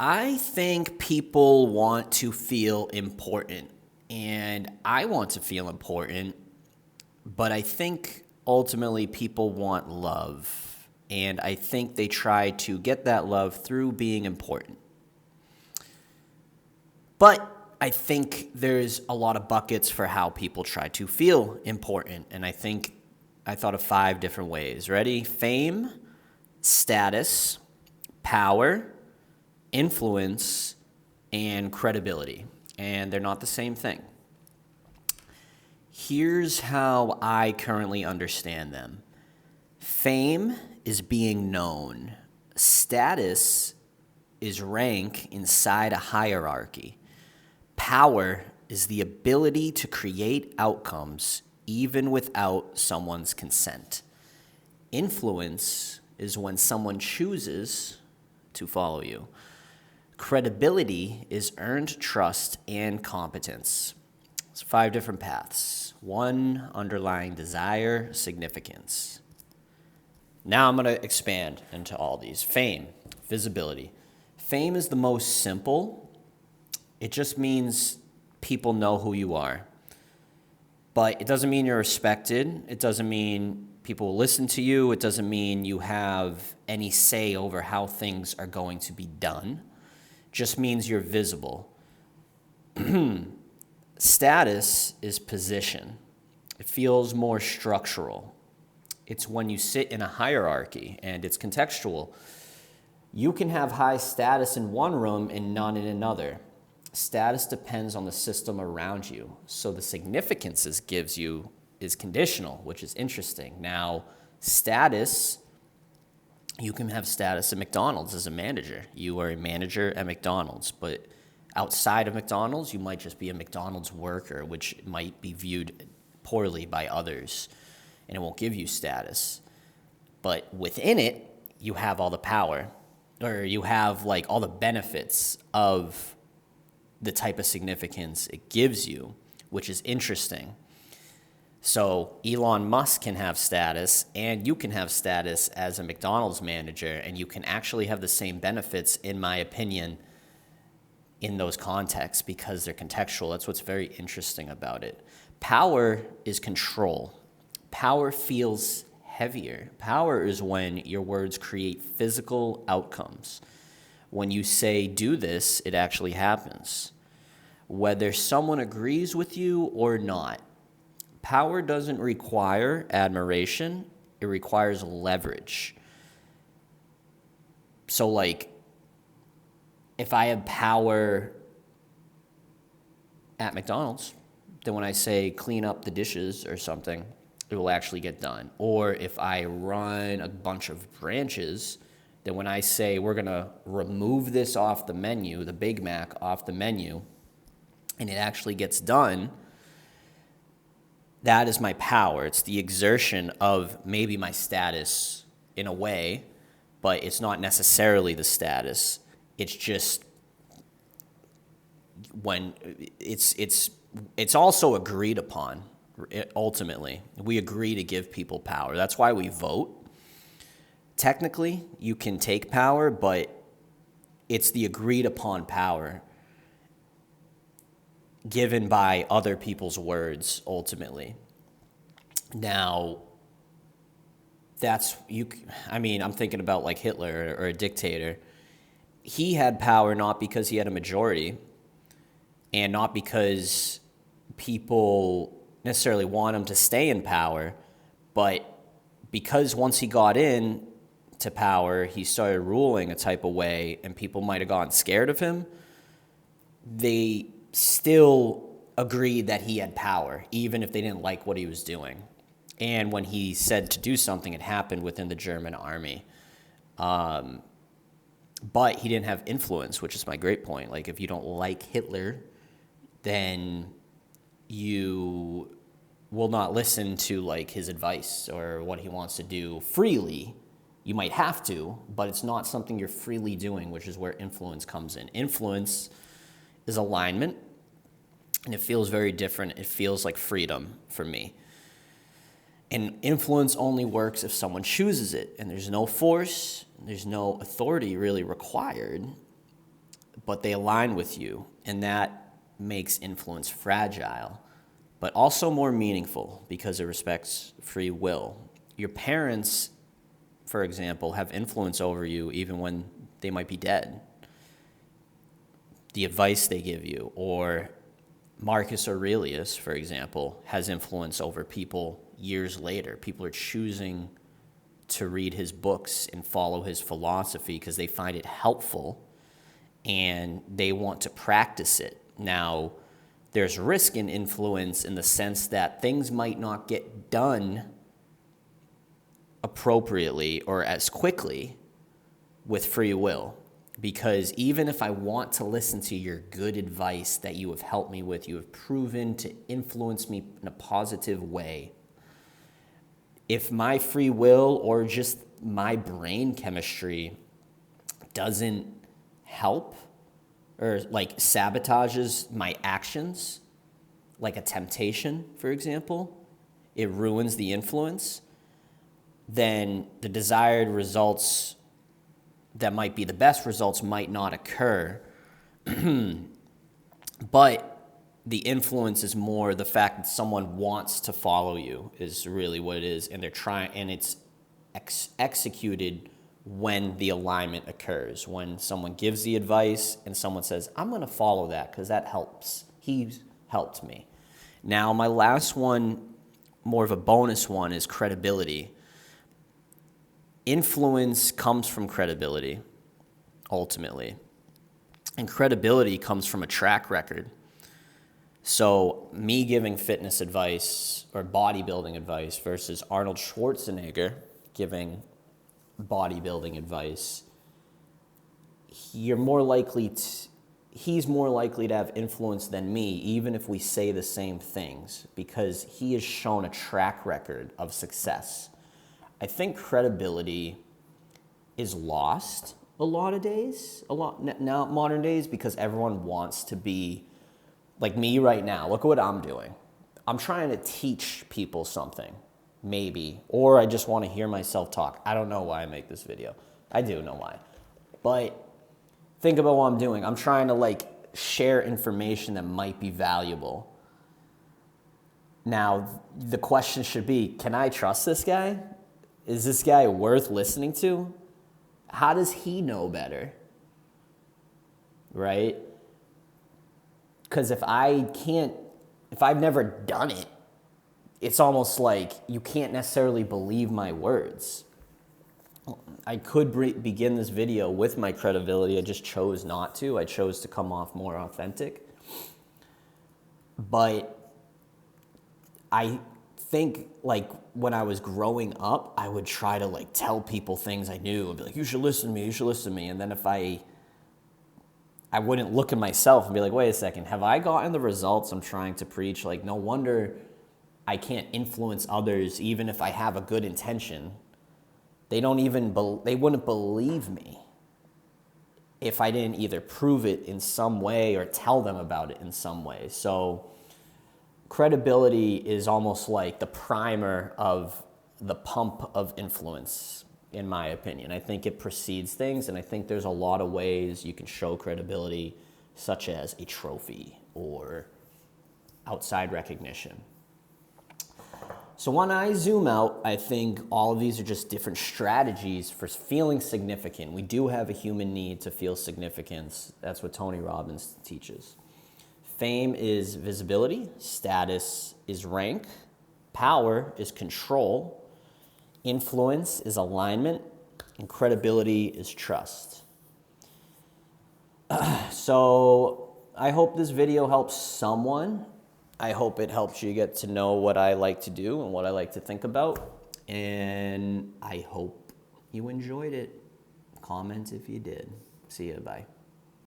I think people want to feel important, and I want to feel important, but I think ultimately people want love, and I think they try to get that love through being important. But I think there's a lot of buckets for how people try to feel important, and I thought of 5 different ways. Ready? Fame, status, power, influence, and credibility. And they're not the same thing. Here's how I currently understand them. Fame is being known. Status is rank inside a hierarchy. Power is the ability to create outcomes even without someone's consent. Influence is when someone chooses to follow you. Credibility is earned trust and competence. It's 5 different paths. 1, underlying desire, significance. Now I'm going to expand into all these. Fame, visibility. Fame is the most simple. It just means people know who you are. But it doesn't mean you're respected. It doesn't mean people will listen to you. It doesn't mean you have any say over how things are going to be done. It just means you're visible. Status is position. It feels more structural. It's when you sit in a hierarchy, and it's contextual. You can have high status in one room and none in another. Status depends on the system around you. So the significance it gives you is conditional, which is interesting. Now, status, you can have status at McDonald's as a manager. You are a manager at McDonald's, but outside of McDonald's, you might just be a McDonald's worker, which might be viewed poorly by others, and it won't give you status. But within it, you have all the power, or you have like all the benefits of the type of significance it gives you, which is interesting. So Elon Musk can have status, and you can have status as a McDonald's manager, and you can actually have the same benefits, in my opinion, in those contexts because they're contextual. That's what's very interesting about it. Power is control. Power feels heavier. Power is when your words create physical outcomes. When you say, do this, it actually happens. Whether someone agrees with you or not. Power doesn't require admiration. It requires leverage. So, like, if I have power at McDonald's, then when I say clean up the dishes or something, it will actually get done. Or if I run a bunch of branches, then when I say we're going to remove this off the menu, the Big Mac off the menu, and it actually gets done, that is my power. It's the exertion of maybe my status in a way, but it's not necessarily the status. It's just when it's also agreed upon. Ultimately, we agree to give people power. That's why we vote. Technically, you can take power, but it's the agreed upon power given by other people's words, ultimately. Now, I'm thinking about like Hitler or a dictator. He had power not because he had a majority and not because people necessarily want him to stay in power, but because once he got in to power, he started ruling a type of way and people might have gotten scared of him. They still agreed that he had power, even if they didn't like what he was doing. And when he said to do something, it happened within the German army. But he didn't have influence, which is my great point. Like, if you don't like Hitler, then you will not listen to, like, his advice or what he wants to do freely. You might have to, but it's not something you're freely doing, which is where influence comes in. Influence is alignment, and it feels very different. It feels like freedom for me. And influence only works if someone chooses it, and there's no force, there's no authority really required. but they align with you, and that makes influence fragile, but also more meaningful because it respects free will. Your parents, for example, have influence over you even when they might be dead. The advice they give you, or Marcus Aurelius, for example, has influence over people years later. People are choosing to read his books and follow his philosophy because they find it helpful and they want to practice it. Now, there's risk in influence in the sense that things might not get done appropriately or as quickly with free will. Because even if I want to listen to your good advice that you have helped me with, you have proven to influence me in a positive way, if my free will or just my brain chemistry doesn't help or like sabotages my actions, like a temptation, for example, it ruins the influence, then the desired results that might be the best results might not occur. But the influence is more the fact that someone wants to follow you is really what it is, and they're trying, and it's executed when the alignment occurs, when someone gives the advice and someone says, I'm going to follow that because that helps. He's helped me. Now, my last one, more of a bonus one, is credibility. Influence comes from credibility, ultimately. And credibility comes from a track record. So me giving fitness advice or bodybuilding advice versus Arnold Schwarzenegger giving bodybuilding advice, he's more likely to have influence than me, even if we say the same things, because he has shown a track record of success. I think credibility is lost now modern days, because everyone wants to be like me right now. Look at what I'm doing. I'm trying to teach people something, maybe, or I just want to hear myself talk. I don't know why I make this video. I do know why. But think about what I'm doing. I'm trying to share information that might be valuable. Now, the question should be, can I trust this guy? Is this guy worth listening to? How does he know better? Right? Because if I've never done it, it's almost like you can't necessarily believe my words. I could begin this video with my credibility. I just chose not to. I chose to come off more authentic. But I think when I was growing up, I would try to tell people things I knew and be like, you should listen to me, you should listen to me. And then if I wouldn't look at myself and be like, wait a second, have I gotten the results I'm trying to preach? No wonder I can't influence others even if I have a good intention. They wouldn't believe me if I didn't either prove it in some way or tell them about it in some way. So credibility is almost like the primer of the pump of influence, in my opinion. I think it precedes things, and I think there's a lot of ways you can show credibility, such as a trophy or outside recognition. So when I zoom out, I think all of these are just different strategies for feeling significant. We do have a human need to feel significance. That's what Tony Robbins teaches. Fame is visibility, status is rank, power is control, influence is alignment, and credibility is trust. So I hope this video helps someone. I hope it helps you get to know what I like to do and what I like to think about. And I hope you enjoyed it. Comment if you did. See you. Bye.